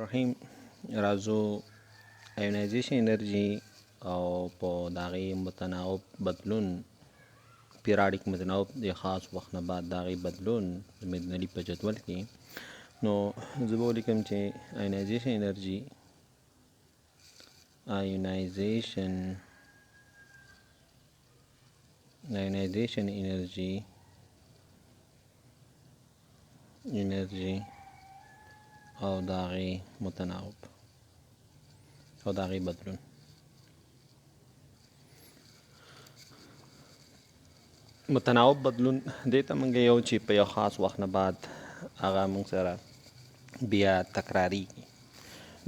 الرحیم راځو ایونایزیشن انرژي او په د هغې متناوب بدلون پیراډیک متناوب د خاص وخت نه بعد د هغې بدلون د مدنلي په جدول کې نو زه به ولیکم چې ایونایزیشن انرژي انرژي او د هغې متناوب او د هغې بدلون. متناوب بدلون دې ته موږ یو چې په یو خاص وخت نه بعد هغه موږ سره بیا تکراریږي.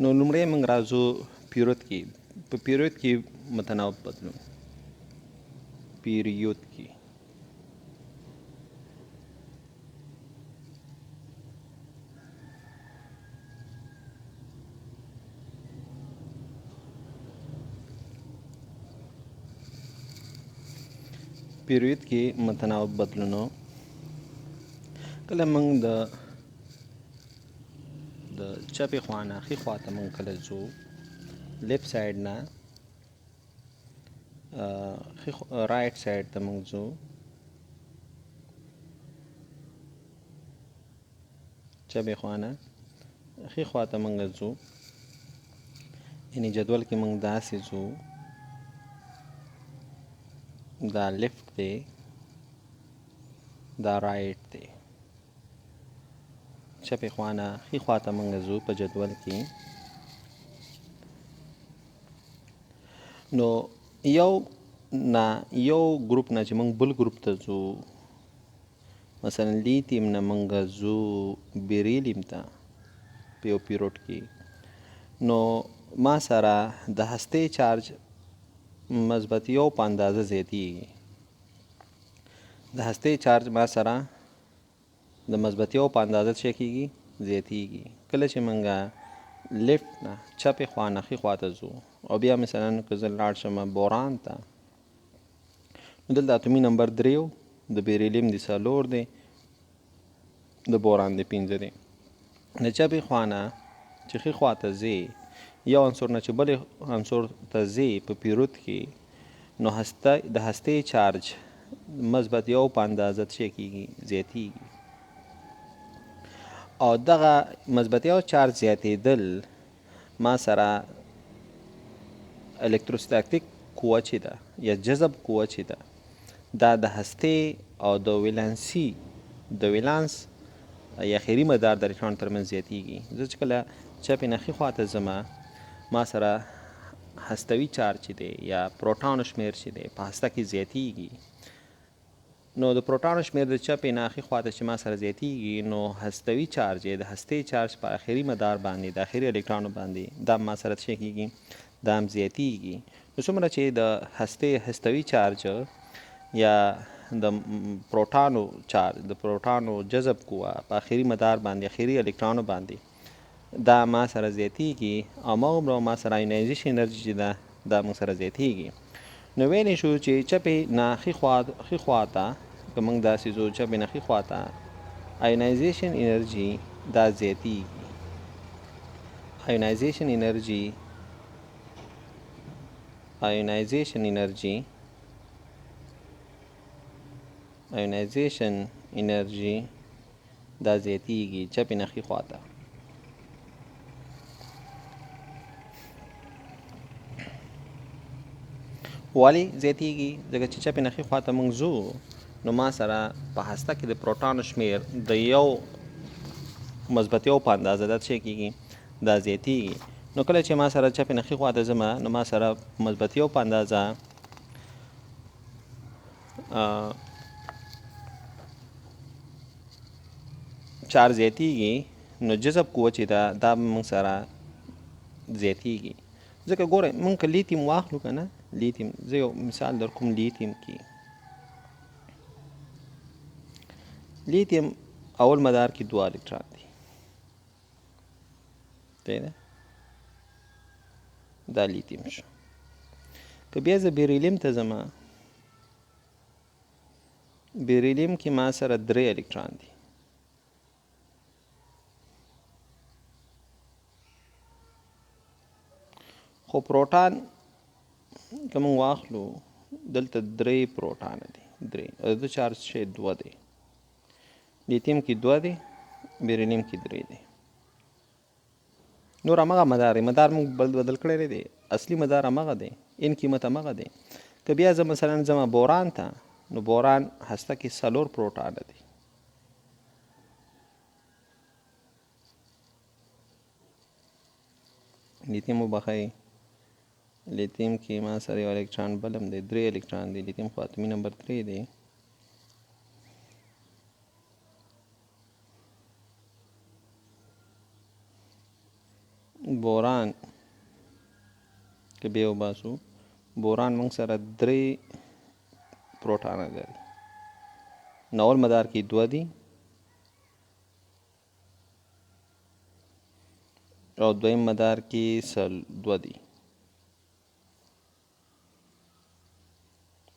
نو لومړی موږ راځو پیریود کې. په پیریود کې متناوب بدلون پیریود کې پیریود کې متناوب بدلونو کله موږ د چپې خوا نه ښي خوا ته موږ کله ځو، لیفت سایډ نه رایټ سایډ ته موږ ځو، چپې خوا نه ښي خوا ته موږ ځو، یعنې جدول کې موږ داسې ځو، دا لیفت دی دا رایټ دی، چپې خوا نه ښي خوا ته موږ ځو په جدول کې. نو یو ګروپ نه چې موږ بل ګروپ ته ځو، مثلا لیتیم نه موږ ځو بیریلیم ته په یو پیریود کې، نو ما سره د هستې چارج مثبتیو په اندازه زیاتیږي. د هستې چارج ما سره د مثبتیو په اندازه څه کېږي؟ زیاتیږي. کله چې موږ لیفت نه چپې خوا نه ښي خوا ته ځو او بیا مثلا که زه لاړ شم بوران ته، نو دلته اتومي نمبر 3 د بیریلیم د 4 دی، د بوران د 5 دی. د چپې خوا نه چې ښي خوا ته ځې، یو عنصر نه چې بلې عنصر ته ځې په پیریود کې، نو د هستې چارج مثبت یو په اندازه څه کېږي؟ زیاتیږي. او دغه مثبت یو چارج زیاتېدل ما سره الکتروستاتیک قوه چې ده یا جذب قوه چې ده، دا د هستې او د ولانس یا خیري مدار د الکترون ترمنځ زیاتیږي. زه چې کله چپې نه ښي خوا ته ځمه، ما سره هستوي چارج چې دی یا پروټانو شمیر چې دی په هسته کې زیاتیږي. نو د پروټانو شمیر د چپې نه ښي خوا ته چې ما سره زیاتیږي، نو هستوي چارج د هستې چارج په اخري مدار باندې د اخري الکترونو باندې دا ما سره څه کېږي؟ دا هم زیاتیږي. نو څومره چې د هستوي چارج یا د پروټانو جذب قوه په اخري مدار باندې اخري الکترونو باندې دا ما سره زیاتیږي، او هماغومره ما سره ایونایزیشن انرژي چې ده دا موږ سره زیاتیږي. نو ویلی شو چې چپې نه ښي خوا ته که موږ داسې ځو، چپې نه ښي خوا ته ایونایزیشن انرژي دا زیاتیږي. ایونایزیشن انرژي دا زیاتیږي چپې نه ښي خوا ته. ولې زیاتیږي؟ ځکه چې چپې نه ښي خوا ته موږ ځو، نو ما سره په هسته کې د پروټانو شمیر د یو مثبت یو په اندازه دا څه کېږي؟ دا زیاتیږي. نو کله چې ما سره چپې نه ښي خوا ته ځمه، نو ما سره مثبت یو په اندازه چارج زیاتیږي، نو جذب قوه چې ده دا موږ سره زیاتیږي. ځکه ګورئ موږ که لیتیم واخلو که نه، لیتیم زه یو مثال در کوم. لیتیم اول مدار کې 2 الکترون دی، دا لیتیم شو. که بیا زه بیریلیم ته ځمه، بیریلیم کې ما سره 3 الکترون دی، خو پروټان که موږ واخلو دلته 3 پروټان دي، 3 د چارج شی 2 دی، لیتیم کې 2 دی، بیریلیم کې 3 دی. نور همغه مدار موږ بدل کړی دی، اصلي مدار همغه دی، ان قیمت همغه دی. که بیا زه مثلا ځمه بوران ته، نو بوران هسته کې 4 پروټان دي. لیتیم وبخئ، لیتیم کې ما سره یو الکترون بل هم دی، 3 الکترون دی، لیتیم خو اتومي نمبر 3 دی. بوران که بیا وباسو، بوران موږ سره 3 پروټان لري. ناول مدار کې 2 دي او دویم مدار کې 2 دي.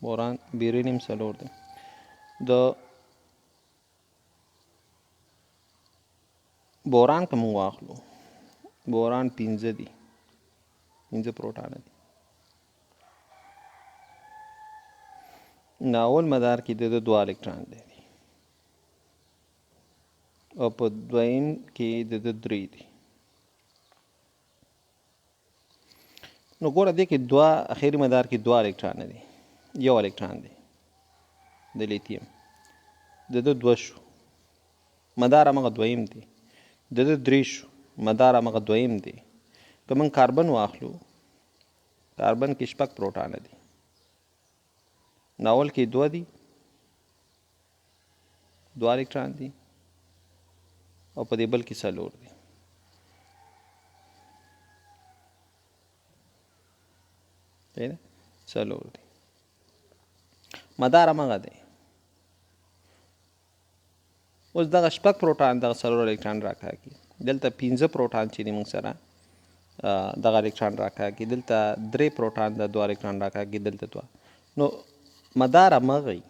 بوران بیریلیم 4 دی. د بوران که موږ واخلو، بوران 15 دي، 15 پروټان دي. ناول مدار کې د 2 الکترون دی او په دویم کې د 3 دي. نو ګوره دې کې 2 اخیری مدار کې 2 الکترون دي، یو الکترون دی د لیتیم، د 2 شو، مدار همغه دویم دی، د 3 شو، مدار همغه دویم دی. که موږ کاربن واخلو، کاربن کې 6 پروټان دي، ناول کې 2 دي، 2 الکترون دي او په دې بل کې 4 دي. صحیح ده، 4 دي، مدار همغه دی. اوس دغه 6 پروټان دغه 4 الکترون راکاږي، دلته 15 پروټان چې دي موږ سره دغه الکترون راکاږي، دلته 3 پروټان د 2 الکترون راکاږي، دلته 2. نو مدار همغه وي،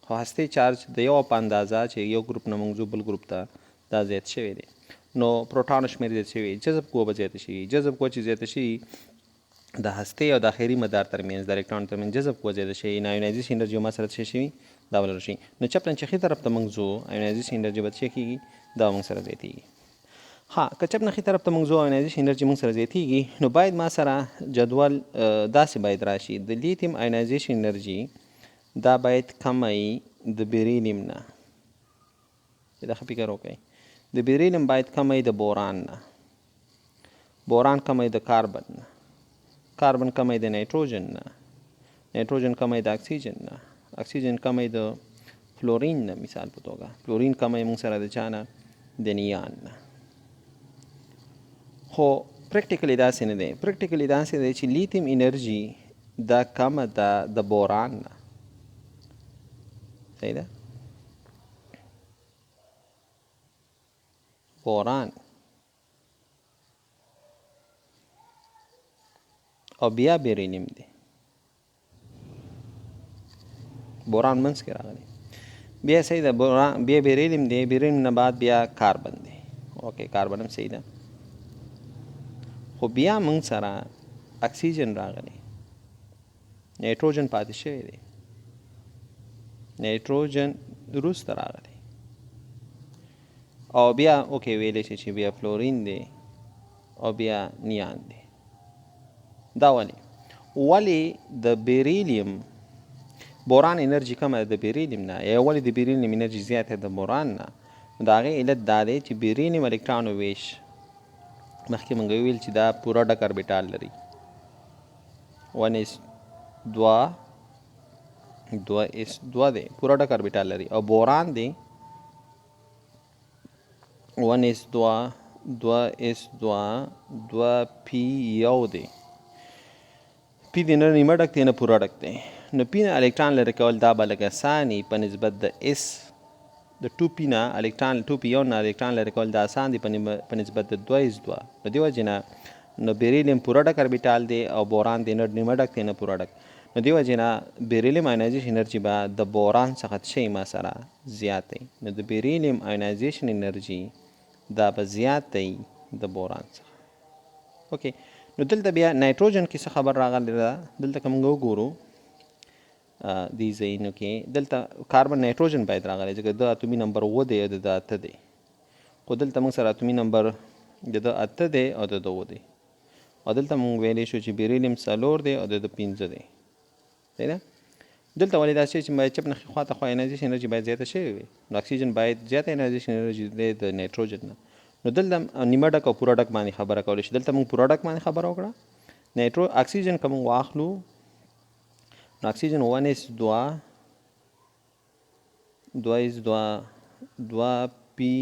خو هستې چارج د یو په اندازه چې یو ګروپ نه موږ بل ګروپ ته دا زیات شوی دی. نو پروټانو شمېر زیات شوی، جذب قوه به زیاته شي. جذب قوه چې زیاته شي، د هستې او د اخري مدار ترمنځ د الکترون ترمنځ جذب قوه زیاته شي، نو ایونایزیشن انرژي ما سره څه شوي دا ولر شي. نو چپ نه چې ښي طرف ته موږ ځو، ایونایزیشن انرژي به څه کېږي دا موږ سره زیاتېږي. ها که چپ نه ښي طرف ته موږ ځو، ایونایزیشن انرژي موږ سره زیاتېږي، نو باید ما سره جدول داسې باید راشي، د لیتیم ایونایزیشن انرژي دا باید کمه وي د بیریلیم نه. دا ښه فکر وکړئ، د بیریلیم باید کمه وي د بوران نه، بوران کمه وي د کاربن نه، کاربن کمه وي د نایټروجن نه، نایټروجن کمه وي د اکسیجن نه، اکسیجن کمه وي د فلورین نه. مثال په توګه فلورین کمه وي موږ سره د چا نه، د نیان نه. خو پریکټیکلی داسې نه دی، پریکټیکلی داسې دی چې لیتیم انرژي دا کمه ده د بوران نه. صحیح ده، بوران او بیا بیریلیم دی، بوران منځ کې راغلی، بیا صحیح ده، بوران بیا بیریلیم دی، بیریلیم نه بعد بیا کاربن دی. اوکې کاربن هم صحیح ده، خو بیا موږ سره اکسیجن راغلی، نایټروجن پاتې شوی دی، نایټروجن وروسته راغلی، او بیا اوکې ویلی شي چې بیا فلورین دی او بیا نیان دی. دا ولې د بیریلیم بوران انرژي کمه ده د بیریلیم نه، یا ولې د بیریلیم انرژي زیاته ده د بوران نه؟ د هغې علت دا دی چې بیریلیم الکترون ویش مخکې موږ وویل چې دا پوره ډک اربیټال لري، 1s2 دی، پوره ډک اربیټال لري، او بوران دی 1s2 2s2 2p1 دی، پی دی نه نیمه ډک دی نه پوره ډک دی. نو پی نه الکترون لرې کول دا به لږ اسان وي په نسبت د اس د 2p نه الکترون 2p1 نه الکترون لرې کول دا اسان دی په نسبت د 2s2. په دې وجې نه نو بیریلیم پوره ډک اربیټال دی او بوران دی نه نیمه ډک دی نه پوره ډک. نو دې وجې نه بیریلیم آینایزیشن انرژي به د بوران څخه څه ما سره زیات دی، نو د بیریلیم آینایزیشن انرژي دا به زیات دی د بوران څخه. اوکې، نو دلته بیا نایټروجن کې څه خبر راغلی ده. دلته که موږ وګورو دې ځایونو کې دلته کاربن نایټروجن باید راغلی ځکه د اتومي نمبر 7 دی او د 8 دی، خو دلته موږ سره اتومي نمبر د 8 دی او د 2 دی، او دلته موږ ویلی شو چې بیریلیم 4 دی او د 5 دی. صحیح ده. دلته ولې داسې چې باید چپ نښې خواته خوا انرژیشن انرژي باید زیاته شوې وي، نو اکسیجن باید زیاته انرژیشن انرژي دی د نایټروجن نه. نو دلته نیمه ډک او پوره ډک باندې خبره کولی شي. دلته موږ پوره ډک باندې خبره وکړه. اکسیجن که موږ واخلو نو اکسیجن 1s2 2 پی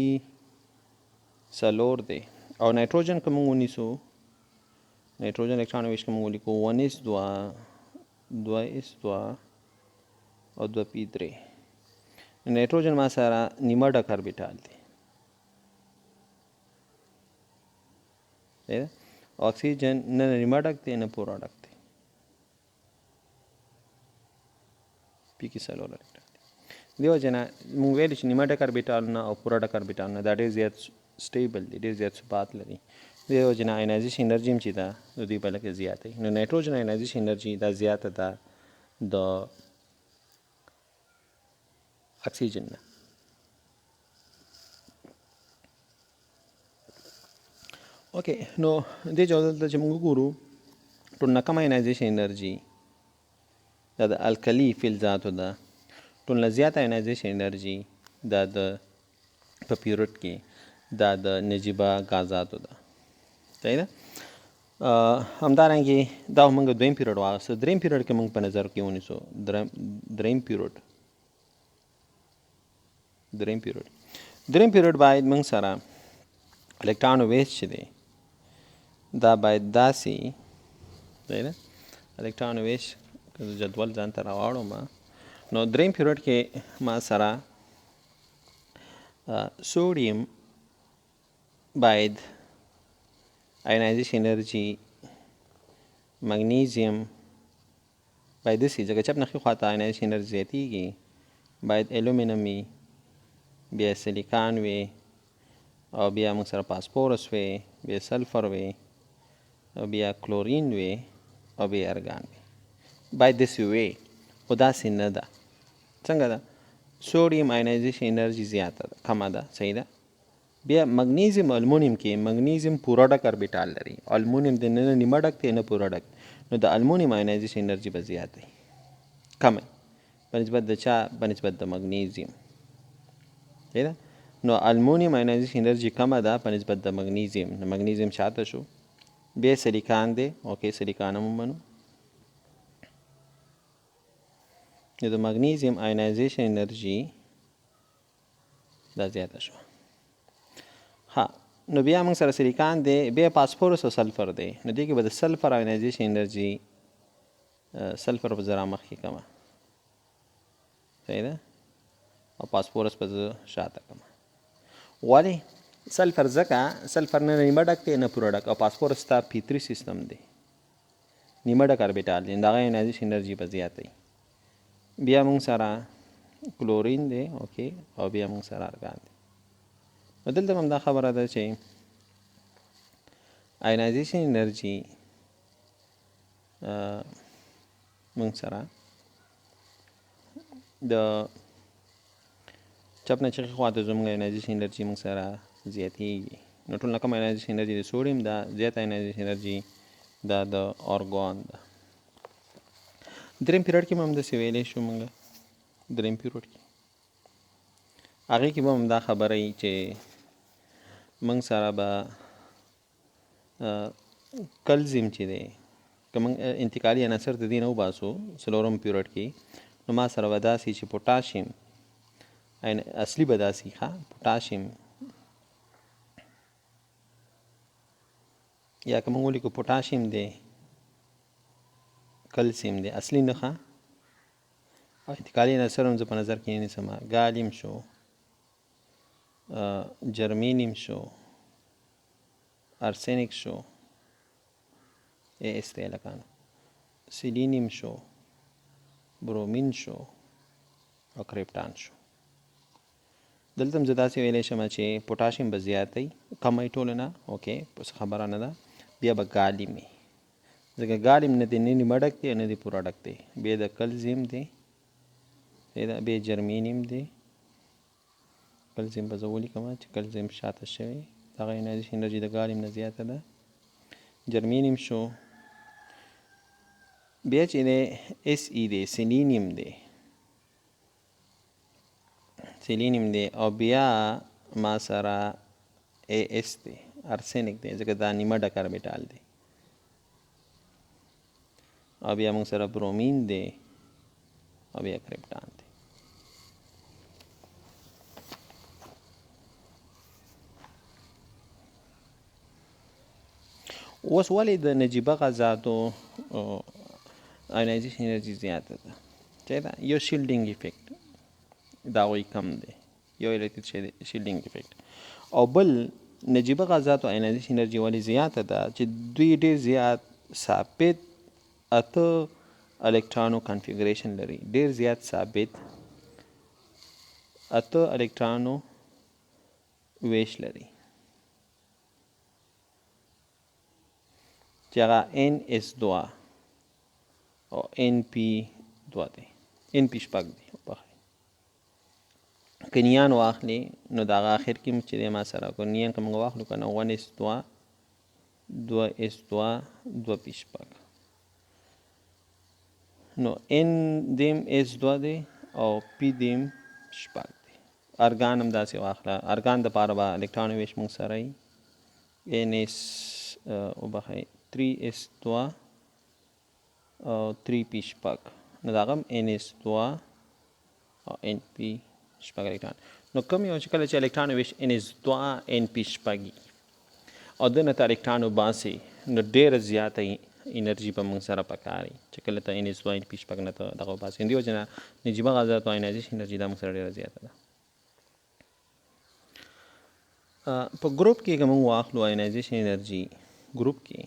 4 دی، او نایټروجن که موږ ونیسو نایټروجن الکترون ویش که موږ ولیکو 1s2 2s2 او 2 پی 3. نایټروجن ما سره نیمه ډک اربیټال دی. اکسیجن نه نیمه ډک دی نه پوره ډک دی، پی کې 4 الکترون دی. دیو جنا موږ ویل چې نیمه ډک اربیټال نه او پوره ډک اربیټال نه دا ډېر زیات سټیبل دی، ډېر زیات ثبات لري. دیو جنا آینایزیشن انرژي هم چې ده د دوی په لکه زیاته وي. نو نایټروجن آینایزیشن انرژي دا زیاته ده د اکسیجن نه. اوکې، نو دې جواب دلته چې موږ وګورو ټول نه کم آینایزیشن انرژي دا د الکلي فلزاتو ده، ټول نه زیاته آینایزیشن انرژي دا د په پیروډ کې دا د نجیبه غازاتو ده. صحیح ده. همدارنګې دا موږ دویم پیریډ واخیسته. دریم پیریډ کې موږ په نظر کې ونیسو. دریم پیریډ باید موږ سره الکترون ویسټ چې دی دا باید داسې صحیح ده. الکترون ویسټ جدول ځان ته راواړم. نو دریم پیریډ کې ما سره سوډیم باید آینایزیشن انرژي، مګنیزیم باید داسې ځکه چپ نښې خواته آینایزیشن انرژي زیاتېږي، باید الومینم وي، بیا سلیکان وي، او بیا موږ سره پاسپورس وي، بیا سلفر وي، او بیا کلورین وي، او بیا ارګان وي. باید داسې وي، خو داسې نه ده. څنګه ده؟ سوډیم آینایزیشن انرژي زیاته ده، کمه ده. صحیح ده. بیا مګنیزیم المونیم کې مګنیزیم پوره ډک اربیټال لري، المونیم د نه نیمه ډک دی نه پوره ډک، نو د المونیم آینایزیشن انرژي به زیات دی، کمه په نسبت د چا؟ په نسبت د مګنیزیم. صحیح ده. نو المونیم آینایزیشن انرژي کمه ده په نسبت د مګنیزیم. نو مګنیزیم شاته شو. بیا سلیکان دی. اوکې، سلیکان هم ومنو. نو د مګنیزیم آینایزیشن انرژي دا زیاته شوه. ها، نو بیا موږ سره سلیکان دی، بیا پاسپورس او سلفر دی. نو دې کې به د سلفر آینایزیشن انرژي سلفر په زره مخکې کمه. صحیح ده. او پاسپورس په شاته کمه. ولې؟ سلفر ځکه سلفر نه نیمه ډک دی نه پوره ډک، او پاسپورس تا P3 سیستم دی، نیمه ډک اربیټال دی، د هغه آینایزیشن انرژي به زیاته وي. بیا موږ سره کلورین دی. اوکې، او بیا موږ سره ارګان دی. نو دلته هم دا خبره ده چې آینایزیشن انرژي موږ سره د چپ نه چغې خواته زموږ آینایزیشن انرژي موږ سره زیاتېږي. نو ټول نه کم آینایزیشن انرژي د سوډیم ده، زیات آینایزیشن انرژي دا د ارګان ده. دریم پیریډ کې هم همداسې ویلی شو موږ. دریم پیریډ کې هغې کې به هم دا خبره وي چې موږ سره به کلزیم چې دی که موږ انتقالي عناصر د دې نه وباسو څلورم پیریډ کې، نو ما سره به داسې چې پوټاشیم اصلي به داسې پوټاشیم، یا که موږ ولیکو پوټاشیم دی، کلسیم دی، اصلي نه ښه. او انتقالي عناصر هم زه په نظر کې نیسم. ګالیم شو، جرمینیم شو، ارسینک شو، اس ته لکانو، سیلینیم شو، برومین شو، او کریپټان شو. دلته هم زه داسې ویلی شم چې پوټاشیم به زیات دی، کم وي ټولو نه. اوکې، پس خبره نه ده. بیا به ګالیم وي. ځکه ګاډی نه دی، نه نیمه ډک دی، نه دی پوره ډک دی. بیا د کلزیم دی، بیا جرمینیم دی. کلزیم به زه ولیکم چې کلزیم شاته شوی، دغه ایونایزیشن انرژي د ګاډیم نه زیاته ده. جرمینیم شو. بیا چې دی اس ای دی، سیلینیم دی، سیلینیم دی. او بیا ما سره ای اس دی، ارسینک دی، ځکه دا نیمه ډک اربیټال دی. او بیا موږ سره برومین دی، او بیا کرپټان دی. اوس ولې د نجیبه غازاتو ایونایزیشن انرژي زیاته ده؟ چې دا یو شیلډینګ افیکټ د هغوی کم دی، یو الکتریک شیلډینګ افیکټ. او بل نجیبه غازاتو ایونایزیشن انرژي ولې زیاته ده؟ چې دوی ډېر زیات ثابت 8 الکترانو کنفیګریشن لري، ډېر زیات ثابت 8 الکترانو ویش لري، چې هغه NS2 او NP2 دی، NP شپږ دی. که نیان واخلي نو د هغه اخر کې چې دی ما سره که نیان که موږ واخلو که نه 1S2 2S2 2P6 نو N دیم S2 دی او P دیم 6 دی. ارګان هم داسې واخله، ارګان دپاره به الکتران ویش موږ سره وي NS وبخئ 3S2 او 3P6 نو د هغه هم NS2 او NP6 الکتران. نو کوم یو چې کله چې الکتران ویش NS2 NP6 او دنه ته الکتران وباسي نو ډېره زیاته انرژي به موږ سره پکاري چې کله ته NS2 NP6 نه ته دغه وباسي. دې وجه نه نجیبه غازاتو ایونایزیشن انرژي دا موږ سره ډېره زیاته ده. په ګروپ کې که موږ واخلو ایونایزیشن انرژي ګروپ کې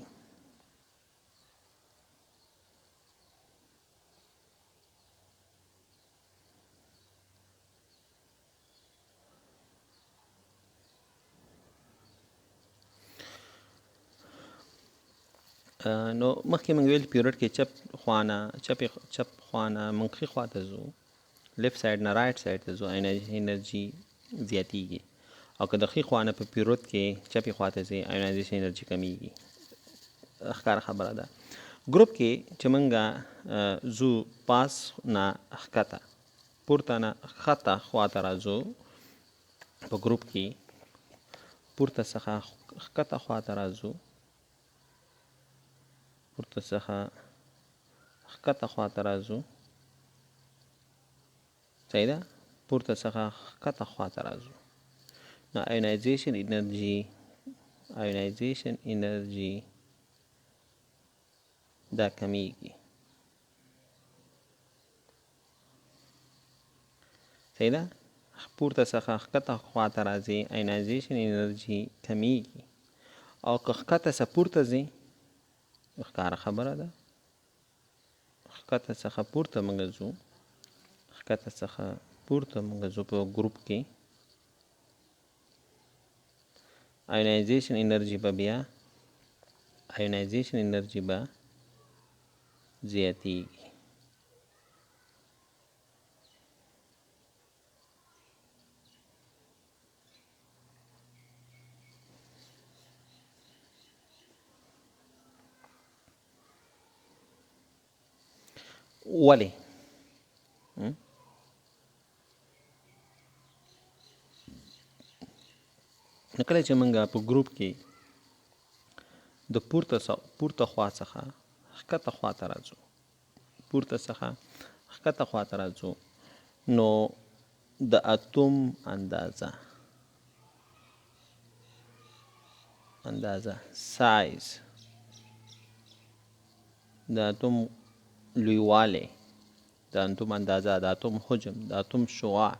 نو مخکې موږ ویل پیریډ کې چپ خوانه منفي خوا ته ځو، لیفت سایډ نه رایټ سایډ ته ځو، انرژي زیاتیږي. او که د ښي خوا نه په پیریډ کې چپې خوا ته ځې ایونایزیشن انرژي کمیږي. ښکاره خبره ده. ګروپ کې چې موږ ځو پاس نه ښکته پورته نه ښکته خوا ته راځو، په ګروپ کې پورته څخه ښکته خوا ته راځو، پورته څخه ښکته خوا ته راځو، صحیح ده؟ پورته څخه ښکته خوا ته راځو. نو ایونایزیشن انرژي دا کمیږي، صحیح ده؟ پورته څخه ښکته خوا ته راځي ایونایزیشن انرژي کمیږي. او که ښکته څخه پورته ځي ښکاره خبره ده، ښکته څخه پورته موږ ځو، ښکته څخه پورته موږ ځو په ګروپ کې ایونایزیشن انرژي به زیاتیږي. ولې؟ نو کله چې موږ په ګروپ کې د پورته خوا څخه ښکته خوا ته راځو، پورته څخه ښکته خوا ته راځو، نو د اتوم اندازه سایز، د اتوم لویوالی، د اتوم اندازه، د اتوم حجم، د اتوم شعاع،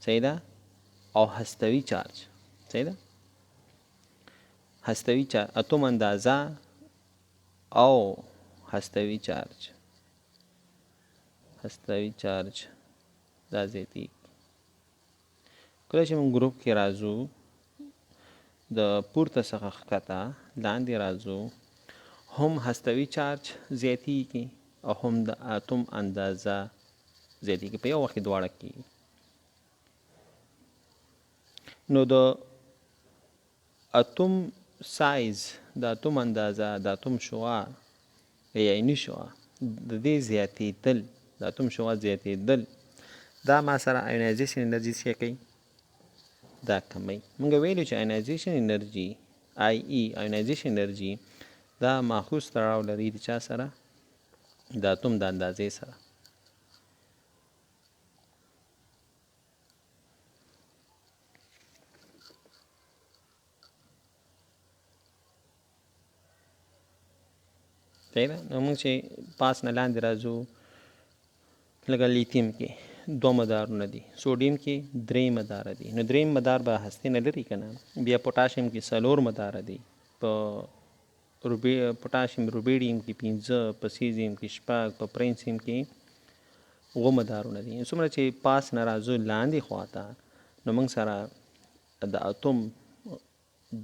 صحیح ده؟ او هستوي چارج، صحیح ده؟ هستوي چارج، اتوم اندازه او هستوي چارج دا زیاتیږي. کله چې موږ ګروپ کې راځو د پورته څخه ښکته لاندې راځو، هم هستوي چارج زیاتیږي او هم د اتوم اندازه زیاتیږي، په یو وخت کې دواړه کېږي. نو د اتوم سایز، د اتوم اندازه، د اتوم شعاع یا عیني شعاع د دې زیاتېدل، د اتوم شعاع زیاتېدل دا ما سره ایونایزیشن انرژي څه کوي؟ دا کمی. موږ ویلو چې ایونایزیشن انرژي ایونایزیشن انرژي دا ماخوذ تړاو لري د چا سره؟ د اتوم د اندازې سره. نو موږ چې پاس نه لاندې راځو، لکه لیتیم کې 2 مدارونه دي، سوډیم کې 3 مداره دي. نو 3 مدار به هستې نه لري که نه. بیا پوټاشیم کې 4 مداره دي، په پوټاشیم روبیډیم کې 5، په سیزیم کې 6، په پرنسیم کې 7 مدارونه دي. څومره چې پاس نه راځو لاندې خواته، نو موږ سره د اتوم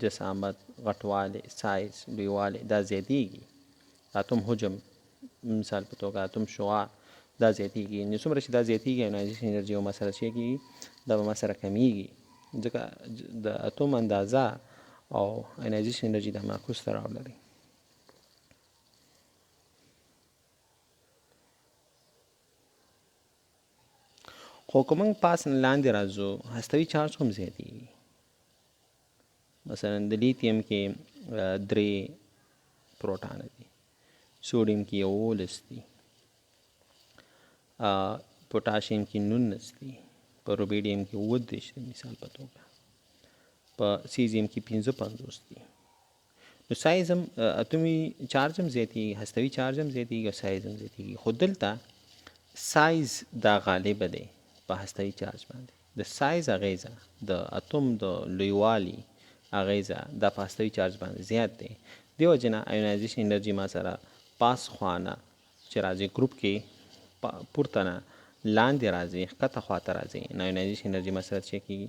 جسامت، غټوالی، سایز، لویوالی دا زیاتیږي. اتوم حجم مثال په توګه اتوم شعاع دا زیاتیږي. نو څومره چې دا زیاتیږي ایونایزیشن انرژي او ما سره څه کېږي؟ دا به ما سره کمیږي، ځکه د اتوم اندازه او ایونایزیشن انرژي دا معکوس تړاو لري. خو که موږ پاس لاندې راځو، هستوي چارج هم زیاتیږي. مثلا د لیتیم کې 3 پروټانه دي، سوډیم کې 11 دي، پوټاشیم کې 19 دي، په روبیډیم کې 28 دي مثال په توګه، په سیزیم کې 55 دي. نو سایز هم اتومي چارج هم زیاتیږي، هستوي چارج هم زیاتیږي او سایز هم زیاتیږي. خو دلته سایز دا غالبه دی په هستوي چارج باندې. د سایز اغیزه، د اتوم د لویوالي اغیزه دا په هستوي چارج باندې زیات دی. دیو جنا ایونایزیشن انرژي ما سره پاس خوانه چې راځي ګروپ کې پورته نه لاندې راځي، ښکته خواته راځي، نو ایونایزیشن انرژي ما سره څه کېږي؟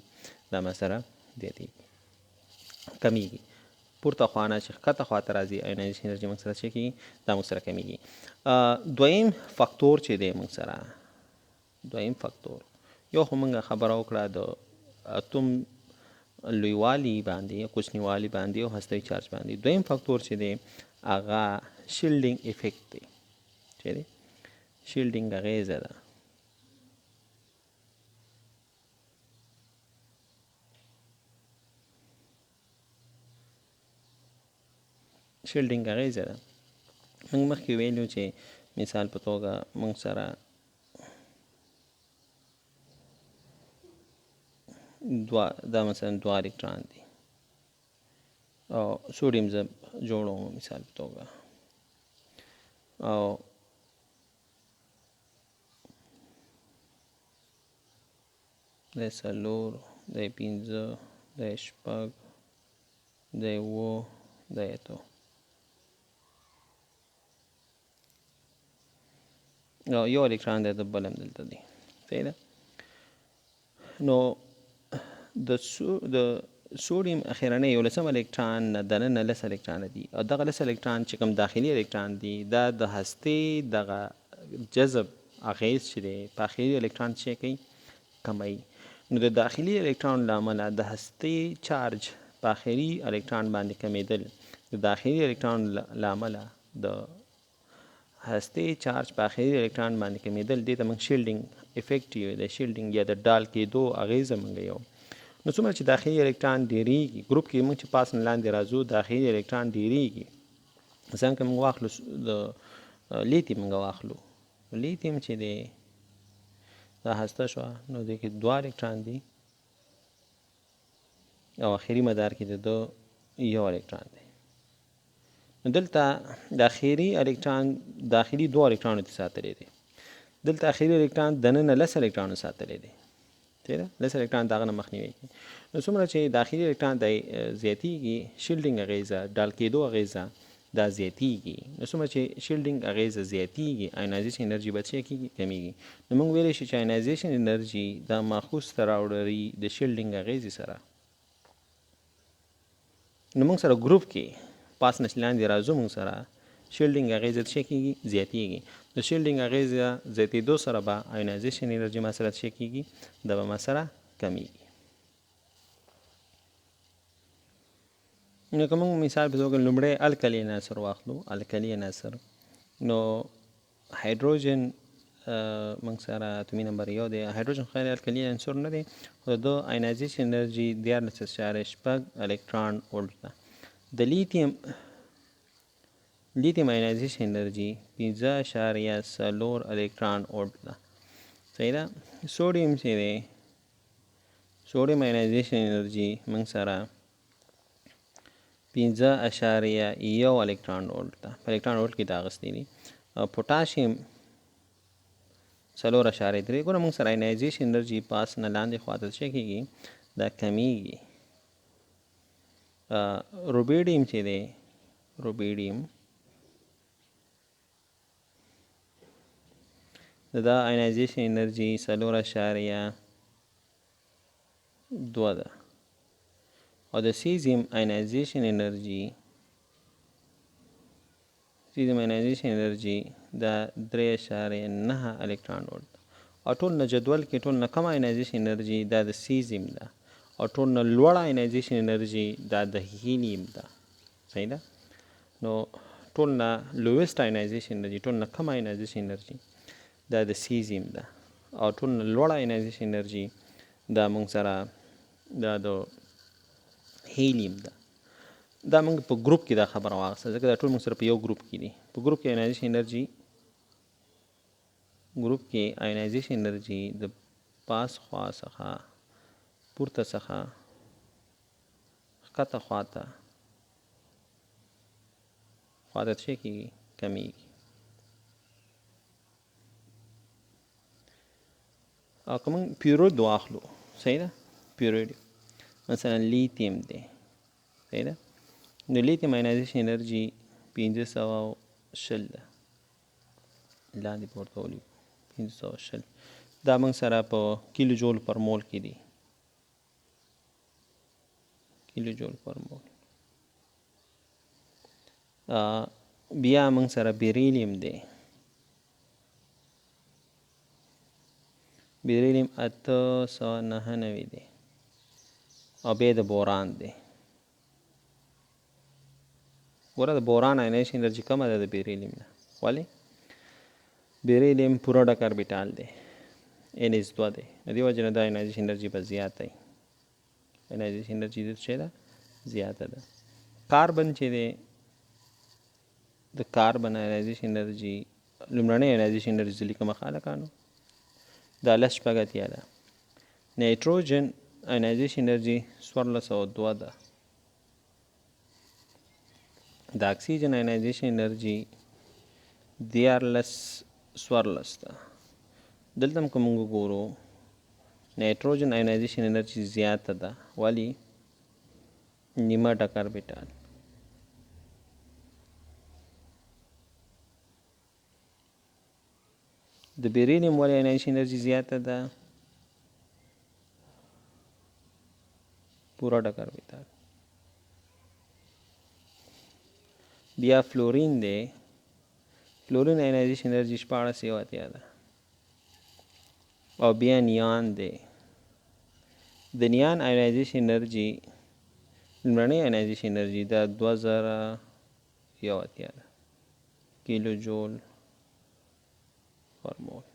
دا ما سره زیاتېږي، کمیږي. پورته خوانه چې ښکته خواته راځي، ایونایزیشن انرژي موږ سره څه کېږي؟ دا موږ سره کمیږي. دویم فاکتور چې دی موږ سره، دویم فاکتور، یو خو موږ خبره وکړه د اتوم لویوالی باندې، کوچنیوالی باندې او هستوي چارج باندې. دویم فاکتور چې دی هغه شیلډینګ افیکټ دی، چې دی شیلډینګ اغیزه ده. شیلډینګ اغیزه ده. موږ مخکې ویلو چې مثال په توګه موږ سره دا مثلا 2 الکترون دي او سوډیم زه جوړوم مثال په توګه، او د 4، د 5، د 6، د 7، د 8 او یو الکترون دی د بل هم دلته دی. صحیح ده؟ نو د سوډیم اخرنی 11 الکترون دننه 10 الکترون دي، او دغه 10 الکترون چې کوم داخلي الکترون دي دا د هستې دغه جذب اغیز چې دی په اخري الکترون څه کوي؟ کمی. نو د داخلي الکترون له امله د هستې چارج په اخري الکترون باندې کمیدل، د داخلي الکترون له امله د هستې چارج په اخري الکترون باندې کمیدل، دې ته موږ شیلډینګ افیکټ یو، د شیلډینګ یا د ډال کېدو اغیزه موږ یو. نو څومره چې داخلي الکترون ډیریږي، ګروپ کې موږ چې پاس نه لاندې راځو داخلي الکترون ډیریږي. مثلا که موږ واخلو د لیتیم، موږ واخلو لیتیم چې دی دا هسته شوه، نو دې کې 2 الکترون دي او اخري مدار کې د 1 الکترون دی. نو دلته د اخري الکترون داخلي 2 الکترونو ته ساتلی دی، دلته اخري الکترون دننه 10 الکترونو ساتلی دی. صحیح ده؟ 10 الکترون د هغه نه مخنیوی کوي. نو څومره چې داخلي الکترون د زیاتیږي، شیلډینګ اغیزه، ډال کېدو اغیزه دا زیاتیږي. نو څومره چې شیلډینګ اغیزه زیاتیږي، ایونایزیشن انرژي به څه کېږي؟ کمیږي. نو موږ ویلی شو چې ایونایزیشن انرژي دا ماخوذ تړاو لري د شیلډینګ اغیزې سره. نو موږ سره ګروپ کې پاس نه لاندې راځو، موږ سره شیلډینګ اغیزه څه کیږي زیاتیږي. د شیلډینګ اغیزه زیاتېدو سره به ایونایزیشن انرژي ما سره څه کیږي دا به ما سره کمیږي. نو که موږ مثال په توګه لومړی الکلي عناصر واخلو، الکلي عناصر نو هایدروجن موږ سره اتومي نمبر 1 دی. هایدروجن خیر الکلي عنصر نه دی خو د ایونایزیشن انرژي 14.6 الکترون ولټ ده. د لیتیم ایونایزیشن انرژي 15.4 الکترون ولټ ده. صحیح ده. سوډیم چې دی سوډیم ایونایزیشن انرژي موږ سره 15.1 الکترون ولټ ده. په الکترون ولټ کې دا اخیستی دي. پوټاشیم 4.3. ګوره موږ سره ایونایزیشن انرژي پاس نه لاندې خواته څه کېږي دا کمیږي. روبیډیم چې دی روبیډیم دا ایونایزیشن انرژي 4.2 ده او د سیزیم ایونایزیشن انرژي دا 3.9 الکترون ولټ ده. او ټول نه جدول کې ټول نه کم ایونایزیشن انرژي دا د سیزیم ده او ټول نه لوړه ایونایزیشن انرژي دا د هیلیم ده. صحیح ده. نو ټول نه لویسټ ایونایزیشن انرژي ټول نه کم ایونایزیشن انرژي دا د سیزیم ده او ټول نه لوړه ایونایزیشن انرژي دا موږ سره دا د هیلیم ده. دا موږ په ګروپ کې دا خبره واخیسته ځکه دا ټول موږ سره په یو ګروپ کې دي. په ګروپ کې ایونایزیشن انرژي د پاس خوا څخه پورته څخه ښکته خواته څه کېږي کمیږي. او که موږ پیروډ واخلو صحیح ده پیروډ مثلا لیتیم دی صحیح ده. نو لیتیم ایونایزیشن انرژي 520 ده لاندې پورته ولیکو 520 دا موږ سره په کیلو جول پر مول کې دي. کیلو جول پر مول. بیا موږ سره بیریلیم دی. بیریلیم 899 دی او بیا د بوران دی. ګوره د بوران ایونایزیشن انرژي کمه ده د بیریلیم نه. ولې؟ بیریلیم پوره ډک اربیټال دی NH2 دی. د دې وجې نه دا ایونایزیشن انرژي به زیاته وي. ایونایزیشن انرژي د څه ده زیاته ده. کاربن چې دی د کاربن ایونایزیشن انرژي لومړنۍ ایونایزیشن انرژي زه لیکم خلکانو دا 2.8 ده. نایټروجن ایونایزیشن انرژي 1402 ده. د اکسیجن ایونایزیشن انرژي 14 ده. دلته هم که موږ وګورو نایټروجن ایونایزیشن انرژي زیاته ده. ولې؟ نیمه ډک اربیټال. د بیریلیم ولې ایونایزیشن انرژي زیاته ده؟ پوره ډک اربیټال. بیا فلورین دی. فلورین ایونایزیشن انرژي 14.1 ده. او بیا نیان دی. د نیان ایونایزیشن انرژي لومړنۍ ایونایزیشن انرژي دا 2001 ده کیلو جول پر مول.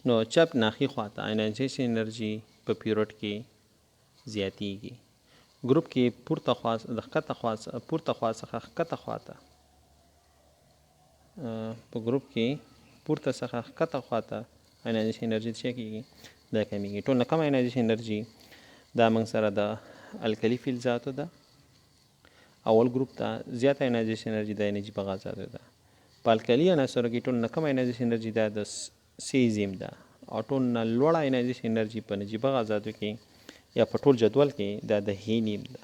نو چپ ناخي خواته ایونایزیشن انرژي په پیروډ کې زیاتیږي. ګروپ کې پورته خوا څخه ښکته خواته په ګروپ کې پورته څخه ښکته خواته ایونایزیشن انرژي څه کېږي دا کمیږي. ټول نه کم ایونایزیشن انرژي دا موږ سره د الکلي فلزاتو ده. اول ګروپ ته زیاته ایونایزیشن انرژي د انرژي په غازاتو ده. په الکلي عناصرو کې ټول نه کم ایونایزیشن انرژي دا د سیزیم ده او ټول نه لوړه ایونایزیشن انرژي په نجیبه غازاتو کې یا په ټول جدول کې دا د هیلیم ده.